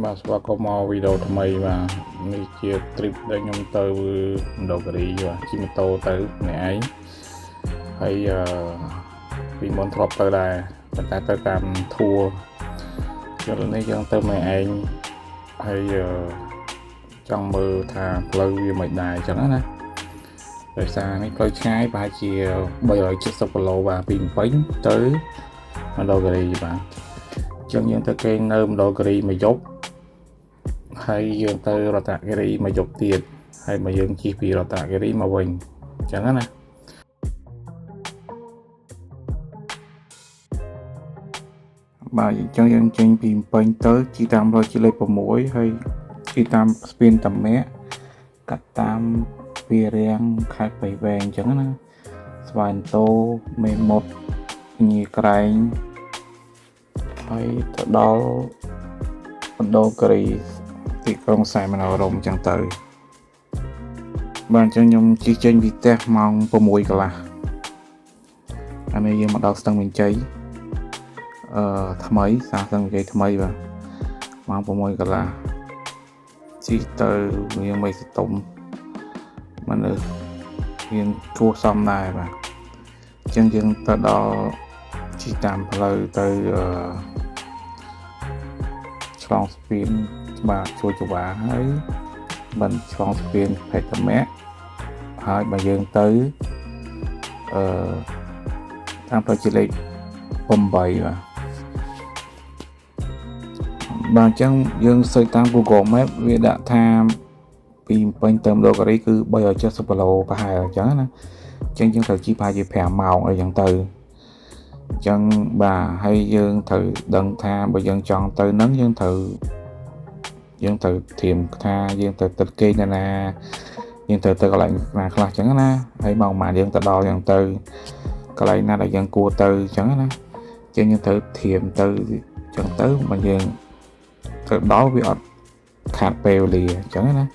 បាទស្វាគមន៍មកវីដេអូថ្មីបាទនេះជា trip ដែលខ្ញុំទៅមណ្ឌលគិរីបាទជិះម៉ូតូទៅម្នាក់ឯងហើយពីមុនធ្លាប់ទៅដែរប៉ុន្តែទៅតាម tour ឥឡូវនេះយើងទៅម្នាក់ឯងហើយចង់មើលថាផ្លូវវាមិនដែរអញ្ចឹងណាដោយសារនេះផ្លូវឆ្ងាយប្រហែលជា370គីឡូបាទពីភ្នំពេញទៅមណ្ឌលគិរីបាទអញ្ចឹងយើងទៅគេងនៅមណ្ឌលគិរីមួយយប់ហើយយើងទៅរតនគិរីមកយប់ទៀតហើយមកយើងជិះពីរតនគិរីមកវិញអញ្ចឹងណាបាទអញ្ចឹងយើងចេញពីភ្នំពេញទៅជិះតាមផ្លូវជាតិលេខ6ហើយជិះតាមស្ពានតាមាក់កាត់តាមវារាំងខេត្តព្រៃវែងអញ្ចឹងណាស្វាយអន្ទោមេមត់ញីក្រែងហើយទៅដល់មណ្ឌលគិរីទីក្រុងសែនមនោរម្យអញ្ចឹងទៅបាទអញ្ចឹងខ្ញុំជិះចេញពីផ្ទះម៉ោង6កន្លះអានេះយើងមកដល់ស្ទឹងមានជ័យថ្មីសាស្ទឹងមានជ័យថ្មីបាទម៉ោង6កន្លះជិះទៅវាមិនស្ទុំមនុស្សមានគួរសមដែរបាទអញ្ចឹងយើងទៅដល់ជិះតាមផ្លូវទៅឆ្លងស្ពានបាទជួយចវាហើយមិនឆ្លងស្ពានភេទមៈហើយបើយើងទៅតាមផ្លូវជាតិលេខ8បាទអញ្ចឹងយើងសេចតាម Google Map វាដាក់ថាពីភ្នំពេញទៅមណ្ឌលគិរីគឺ370គីឡូប្រហែលអញ្ចឹងណាអញ្ចឹងយើងត្រូវជិះប្រហែលជា5ម៉ោងអីចឹងទៅអញ្ចឹងបាទហើយយើងត្រូវដឹងថាបើយើងចង់ទៅនឹងយើងត្រូវធៀមថាយើងទៅទឹកគេណាយើងទៅកន្លែងណាខ្លះអញ្ចឹងណាហើយម៉ោងប៉ុន្មានយើងទៅដល់អញ្ចឹងទៅកន្លែងណាដែលយើងគួរទៅអញ្ចឹងណាអញ្ចឹងយើងត្រូវធៀមទៅអញ្ចឹងទៅមកយើងទៅដល់វាអត់ខាតពេលវេលាអញ្ចឹងណា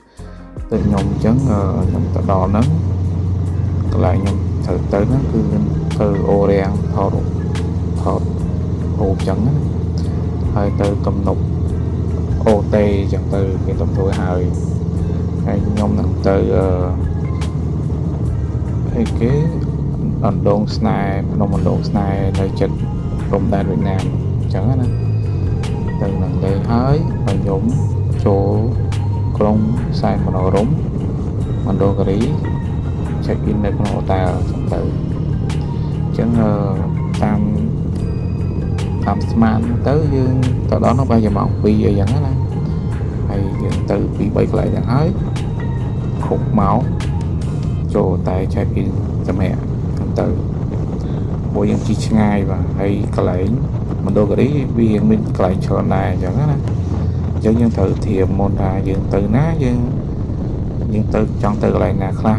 ទៅខ្ញុំអញ្ចឹងខ្ញុំទៅដល់ហ្នឹងកន្លែងខ្ញុំត្រូវទៅហ្នឹងគឺធ្វើអូរាំងថតរូបអញ្ចឹងណាហើយទៅទំនប់អូតេអញ្ចឹងទៅគេទំទួយហើយខ្ញុំនឹងទៅអីគេអណ្ដូងស្នេហ៍ភ្នំអណ្ដូងស្នេហ៍នៅចិត្តព្រំដែនវៀតណាមអញ្ចឹងណាទៅនឹងលេងហើយបើខ្ញុំចូលក្រុងសែនមនោរម្យមណ្ឌលគិរី check in នៅក្នុងអូតែលអញ្ចឹងទៅអញ្ចឹងតាមស្មានទៅយើងទៅដល់នោះប្រហែលជាម៉ោង2អីចឹងណាហើយយើងទៅពី3កន្លែងហ្នឹងហើយគ្រប់ម៉ោងចូលតែ check in សម្រាប់ហ្នឹងទៅព្រោះយើងជិះឆ្ងាយបាទហើយកន្លែងមណ្ឌលគិរីវាមានកន្លែងច្រើនដែរអញ្ចឹងណាអញ្ចឹងយើងត្រូវធៀបមុនថាយើងទៅណាយើងទៅចង់ទៅកន្លែងណាខ្លះ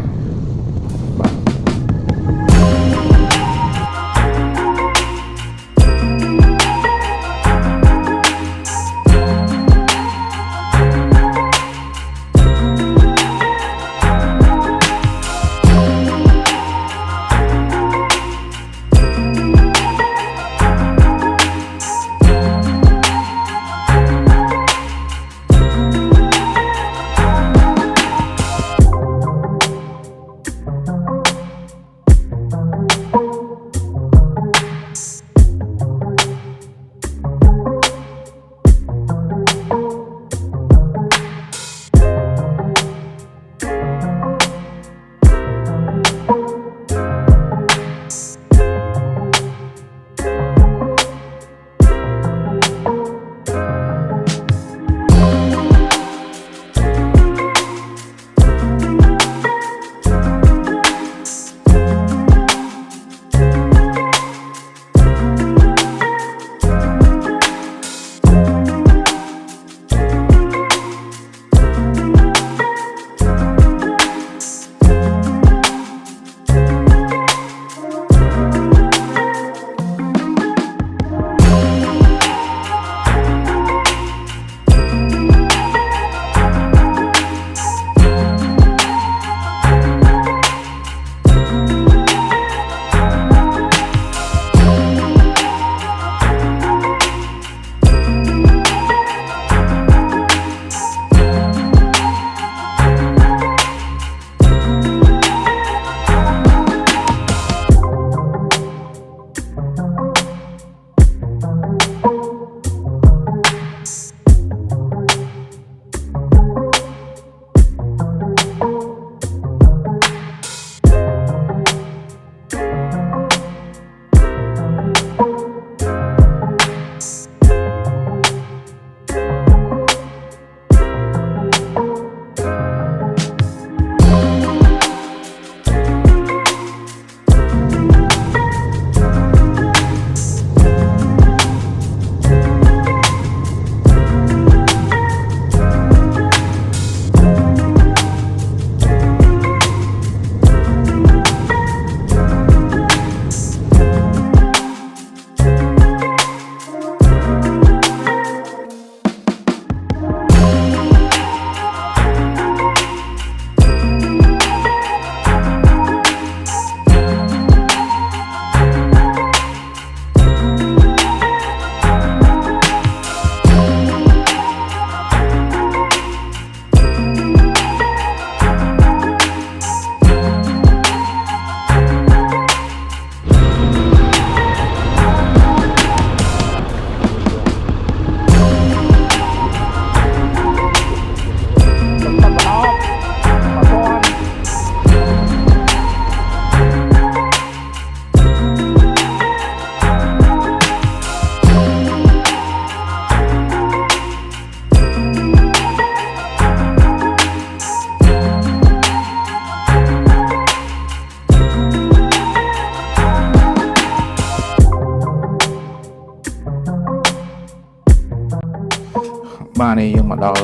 បាទនេះយើងមកដល់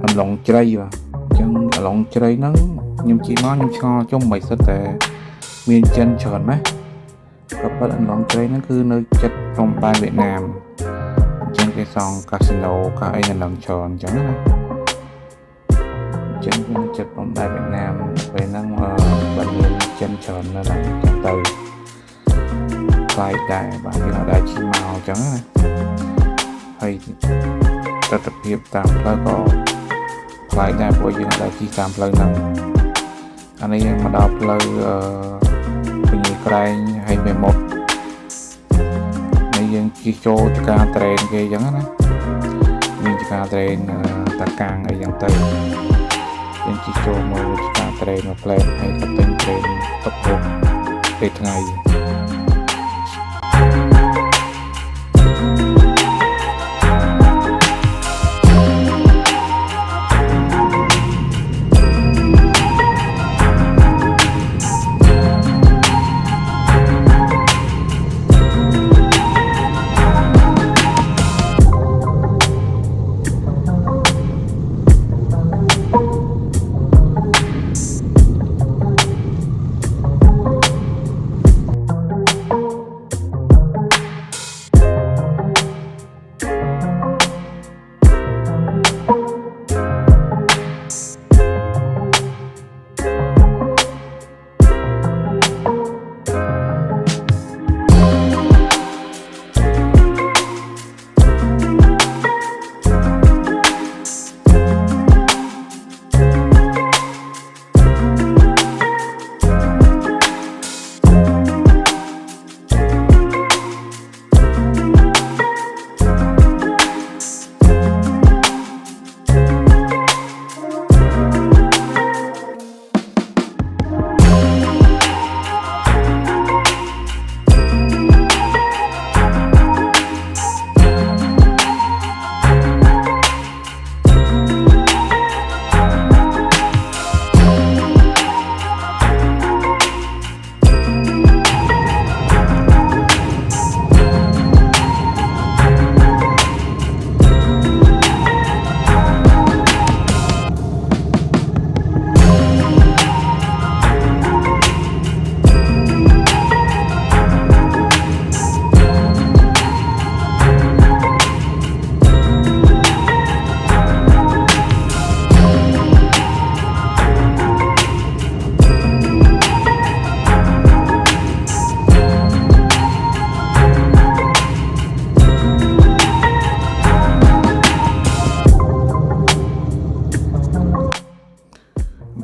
អន្លង់ជ្រៃបាទអញ្ចឹងអន្លង់ជ្រៃហ្នឹងខ្ញុំជិះមកខ្ញុំឆ្ងល់ជុំមិនសិតតែមានចិនច្រើនណាស់ក៏ប៉ុន្តែអន្លង់ជ្រៃហ្នឹងគឺនៅចិត្តព្រំដែនវៀតណាមអញ្ចឹងគេសង់កាស៊ីណូកាអីនៅនឹងច្រើនអញ្ចឹងណាអញ្ចឹងគឺនៅចិត្តព្រំដែនវៀតណាមពេលហ្នឹងបើមានចិនច្រើនណាស់អញ្ចឹងទៅខ្លាយដែរបាទយើងអត់ដែរជិះមកអញ្ចឹងណាហើយទស្សនភាពតាមផ្លូវក៏ខ្លាយដែរព្រោះយើងអត់ដែរជិះតាមផ្លូវហ្នឹងអានេះយើងមកដល់ផ្លូវពញាក្រែងហើយមេមត់នេះយើងជិះចូលចកាត្រេនគេអញ្ចឹងណាមានចកាត្រេនតាកាំងអីយ៉ាងទៅយើងជិះចូលមើលចកាត្រេនមកផ្លែហើយក៏ទិញត្រេនទុកពុកពេលថ្ងៃ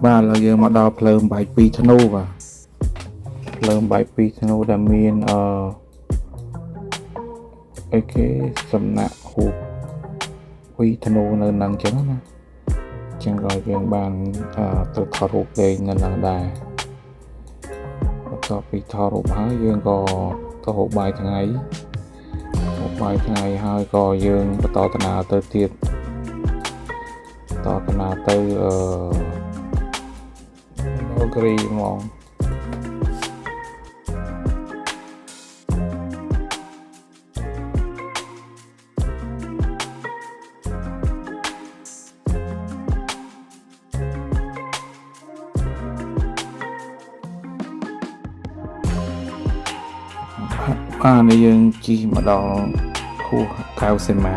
បាទឥឡូវយើងមកដល់ភ្លើងបែកពីធ្នូបាទភ្លើងបែកពីធ្នូដែលមានអីគេសំណាក់ហូបពីធ្នូនៅនឹងអញ្ចឹងណាអញ្ចឹងក៏យើងបានទៅថតរូបលេងនៅនឹងដែរបន្ទាប់ពីថតរូបហើយយើងក៏ទៅហូបបាយថ្ងៃហើយក៏យើងបន្តដំណើរទៅទៀតដំណើរទៅគ្រីហ្មងបាទនេះយើងជិះមកដល់ហួសកៅសីមា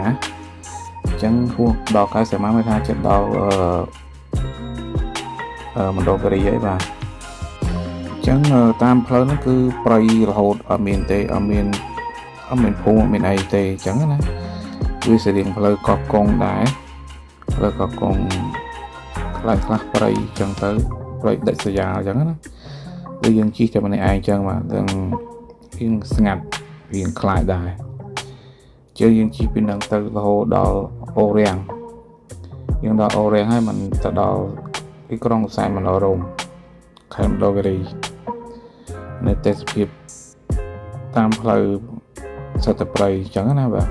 អញ្ចឹងហួសដល់កៅសីមាមិនថាចិត្តដល់មណ្ឌលគិរីអីបាទអញ្ចឹងតាមផ្លូវហ្នឹងគឺព្រៃរហូតអត់មានទេអត់មានភូមិអត់មានអីទេអញ្ចឹងណាវាស្រៀងផ្លូវកោះកុងដែរផ្លូវកោះកុងខ្លះព្រៃអញ្ចឹងទៅព្រៃដាច់ស្រយាលអញ្ចឹងណាគឺយើងជិះតែម្នាក់ឯងអញ្ចឹងបាទទាំងរៀងស្ងាត់រៀងខ្លាចដែរជើងយើងជិះពីនឹងទៅរហូតដល់អូរាំងយើងដល់អូរាំងហើយมันទៅដល់ទីក្រុងសែនមនោរម្យខេមរៈគិរីនៅទេសភាពតាមផ្លូវសត្វព្រៃអញ្ចឹងណាបាទ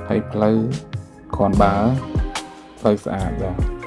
ហើយផ្លូវគ្រាន់បើផ្លូវស្អាតបាទ បាទ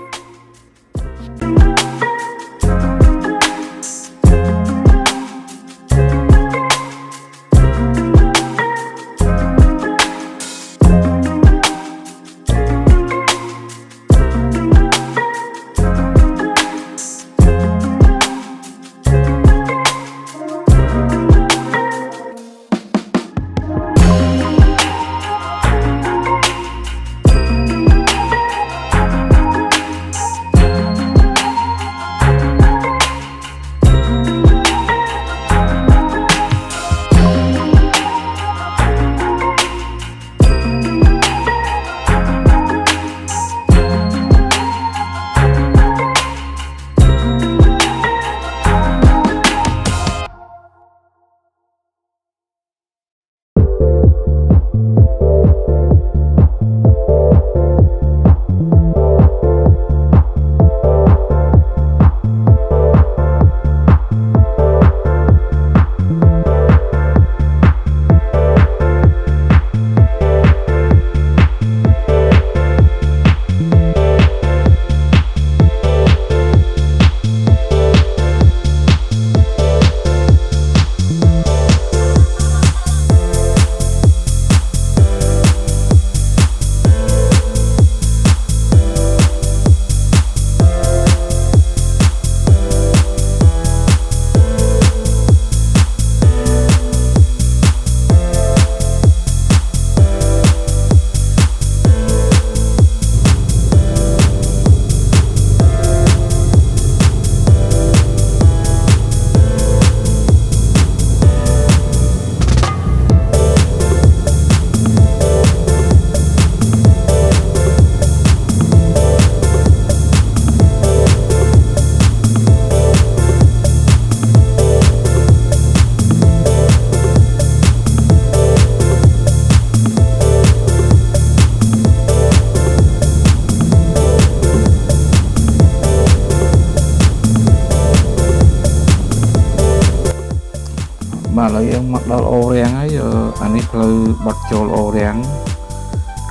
ដល់អូរាំងហើយអានេះផ្លូវបត់ចូលអូរាំង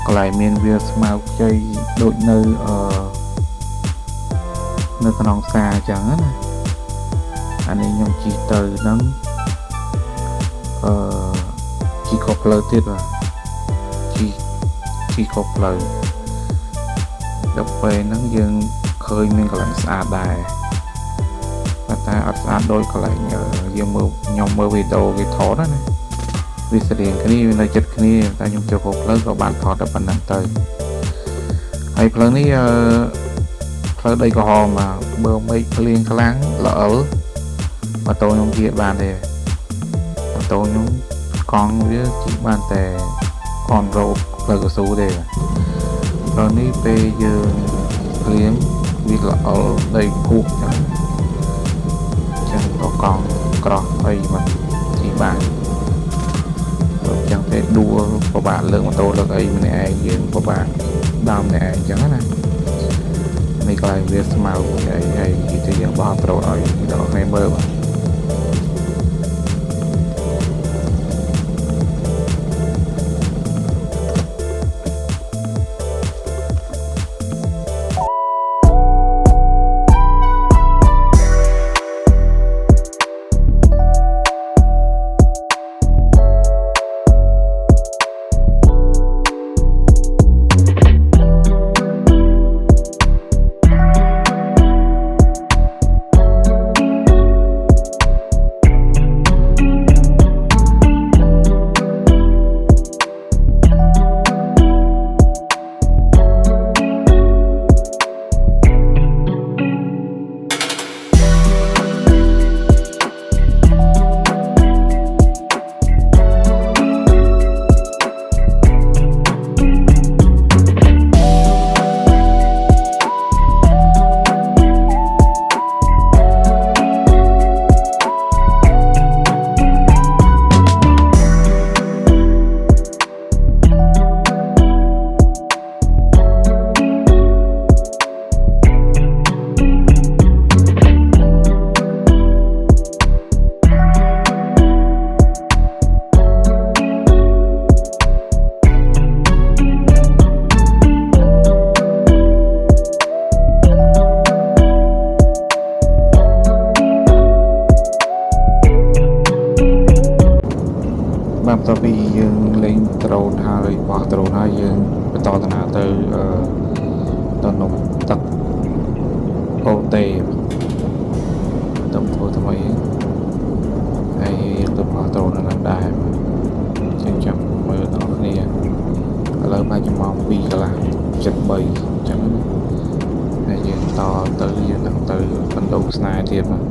កន្លែងមានវាស្មៅខ្ចីដូចនៅក្នុងផ្សារអញ្ចឹងណាអានេះខ្ញុំជិះទៅហ្នឹងជិះខុសផ្លូវទៀតបាទជិះខុសផ្លូវដល់ពេលហ្នឹងយើងឃើញមានកន្លែងស្អាតដែរប៉ុន្តែអត់ស្អាតដូចកន្លែងយើងមើលខ្ញុំមើលវីដេអូគេថតណាវាស្រៀងគ្នាវានៅចិត្តគ្នាតែខ្ញុំចូលខុសផ្លូវក៏បានថតតែប៉ុណ្ណឹងទៅហើយផ្លូវនេះផ្លូវដីក្រហមបើមេឃភ្លៀងខ្លាំងល្អលម៉ូតូខ្ញុំជិះបានទេម៉ូតូខ្ញុំកង់វាជិះបានតែអនរ៉ូតផ្លូវកស៊ូទេផ្លូវនេះពេលយើងភ្លៀងវាល្អលដីភក់ចឹងក៏កង់ក្រោះអីមិនជិះបានចឹងទេដួលពិបាកលើកម៉ូតូលើកអីម្នាក់ឯងយើងពិបាកដើមម្នាក់ឯងចឹងណានេះកន្លែងវាស្មៅហើយទីយើងបោះត្រូលឲ្យដល់គ្នាមើលបន្ទាប់ពីយើងលេងត្រូនហើយបោះត្រូនហើយយើងបន្តដំណើរទៅតំណទឹកអូតេតំធ្វើថ្មីហើយយើងទៅបោះត្រូននៅនឹងដែរចឹងចាំមើលដល់គ្នាឥឡូវមកម៉ោង 2 កន្លះ 7:03 អញ្ចឹងហើយយើងតទៅយើងនឹងទៅបណ្ដូស្នេហ៍ទៀតមក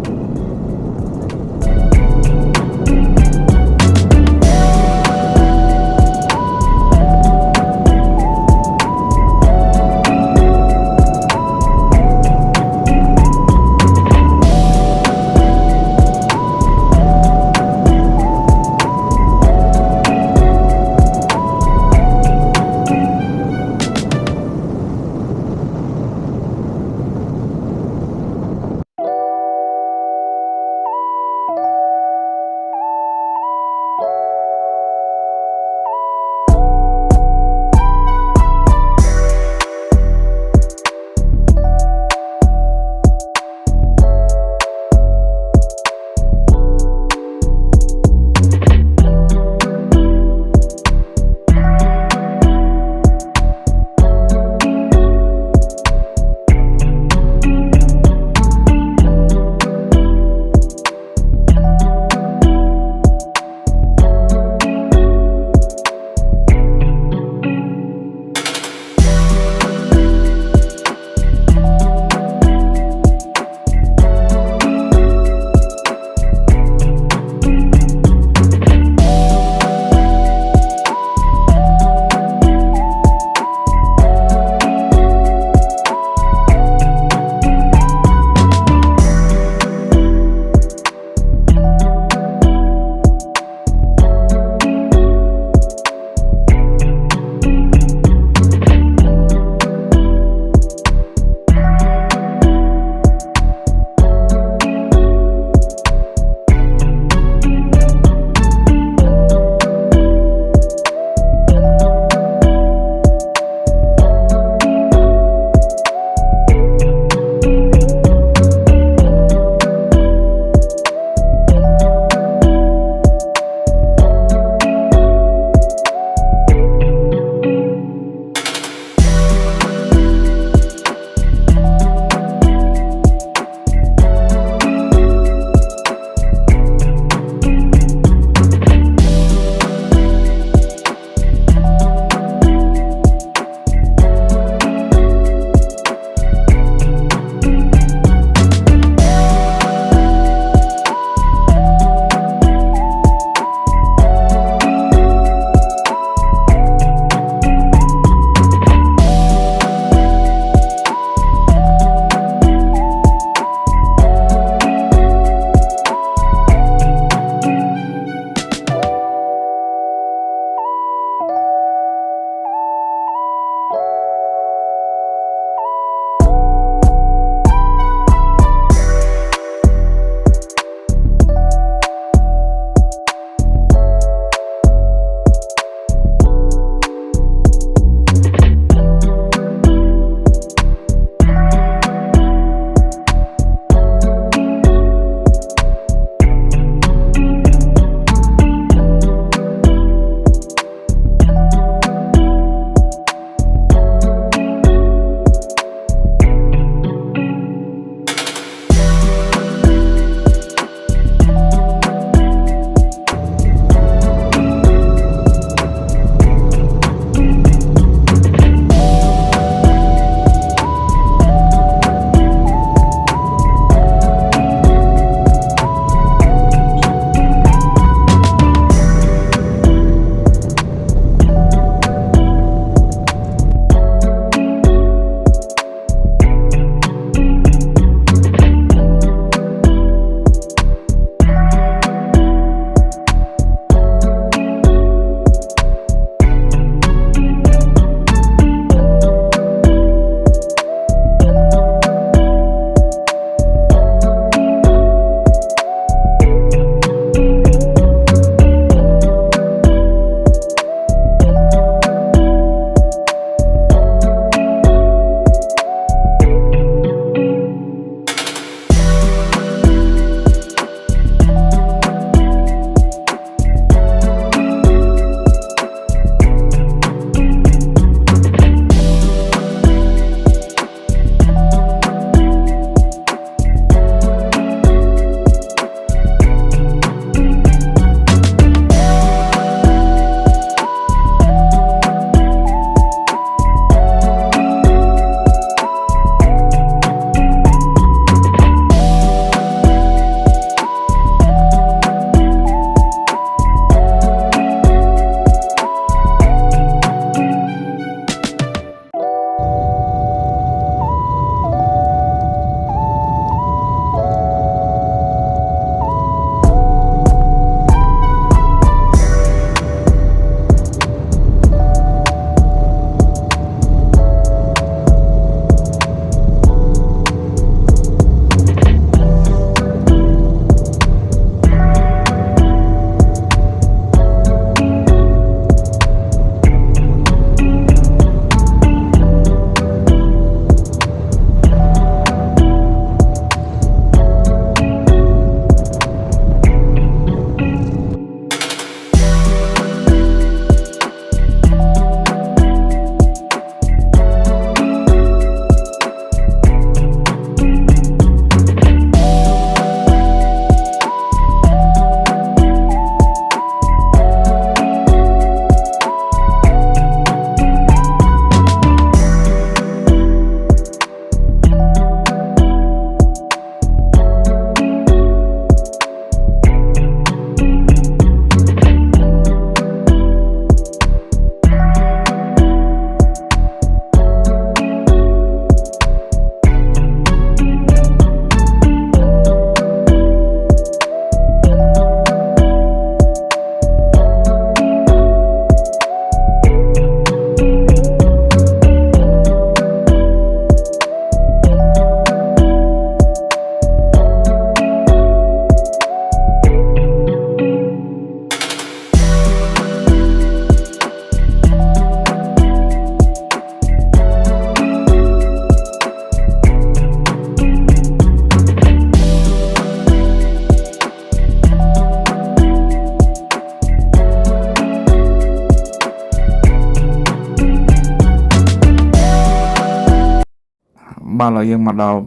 បាទឡើយយើងមកដល់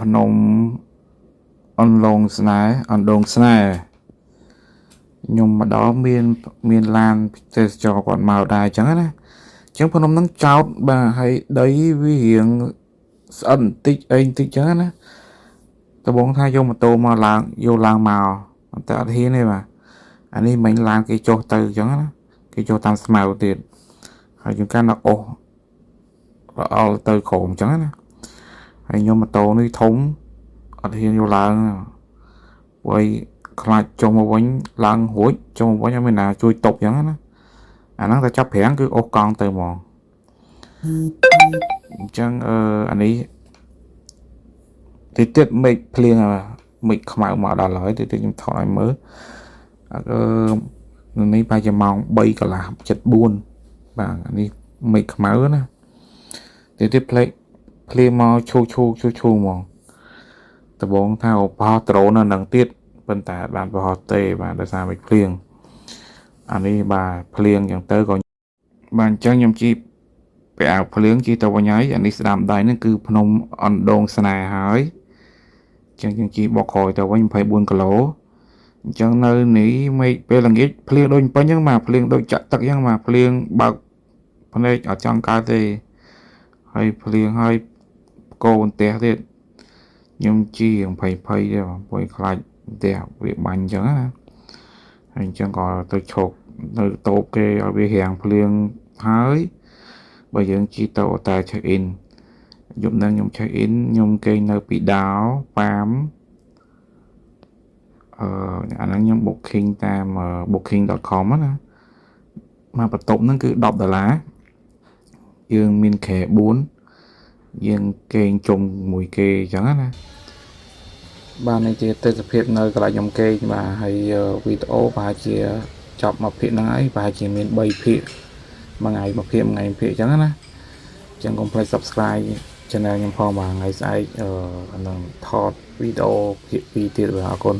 ភ្នំអន្លងស្នេហ៍អណ្ដូងស្នេហ៍ខ្ញុំមកដល់មានឡានទេសចរគាត់មកដែរអញ្ចឹងណាអញ្ចឹងភ្នំហ្នឹងចោតបាទហើយដីវារៀងស្អិតបន្តិចអីបន្តិចអញ្ចឹងណាតបងថាយកម៉ូតូមកឡើងយកឡើងមកតែអត់ហ៊ានទេបាទអានេះមិញឡានគេចុះទៅអញ្ចឹងណាគេចុះតាមស្មៅទៀតហើយយើងកាន់តែអស់រអល់ទៅក្រោមអញ្ចឹងណាហើយខ្ញុំម៉ូតូនេះធំអត់ហ៊ានយកឡើងព្រោះខ្លាចចុះមកវិញឡើងរួចចុះមកវិញអត់មានណាជួយតប់អញ្ចឹងណាអាហ្នឹងតែចាប់ប្រាំងគឺអស់កង់ទៅហ្មងអញ្ចឹងអានេះតិចមេឃភ្លៀងមេឃខ្មៅមកដល់ហើយតិចខ្ញុំថតឲ្យមើលនេះប្រហែលជាម៉ោង3កន្លះ7:04បាទអានេះមេឃខ្មៅណាតិចភ្លៀងមកឈូហ្មងដបងថាបោះដ្រូននៅនឹងទៀតប៉ុន្តែបានបោះទេបាទដោយសារមេឃភ្លៀងអានេះបាទភ្លៀងអញ្ចឹងទៅក៏បាទអញ្ចឹងខ្ញុំជីពាក់អាវភ្លៀងជីទៅវិញហើយអានេះស្ដាំដៃហ្នឹងគឺភ្នំអណ្ដូងស្នេហ៍ហើយអញ្ចឹងខ្ញុំជីបកក្រោយទៅវិញ24គីឡូអញ្ចឹងនៅនេះមេឃពេលល្ងាចភ្លៀងដូចពេញអញ្ចឹងបាទភ្លៀងដូចចាក់ទឹកអញ្ចឹងបាទភ្លៀងបើកភ្នែកអត់ចង់កើតទេហើយភ្លៀងហើយកោបន្ទះទៀតខ្ញុំជីភ័យទេព្រោះខ្លាចផ្ទះវាបាញ់អញ្ចឹងណាហើយអញ្ចឹងក៏ទៅឈប់នៅតូបគេឲ្យវារាំងភ្លៀងហើយបើយើងជីទៅតែ check in យប់ហ្នឹងខ្ញុំ check in ខ្ញុំគេងនៅពីដោប៉ាមអាហ្នឹងខ្ញុំ booking តាម booking.com ណាមកបន្ទប់ហ្នឹងគឺ$10យើងមានខែ4យើងគេងជុំមួយគេអញ្ចឹងណាបាទនេះជាទស្សនវិជ្ជានៅកន្លែងខ្ញុំគេងបាទហើយវីដេអូប្រហែលជាចប់មកភាគហ្នឹងហើយប្រហែលជាមាន3ភាគមួយថ្ងៃមួយភាគអញ្ចឹងណាអញ្ចឹងកុំភ្លេច Subscribe channel ខ្ញុំផងបាទថ្ងៃស្អែកនឹងថតវីដេអូភាគ2ទៀតបាទអរគុណ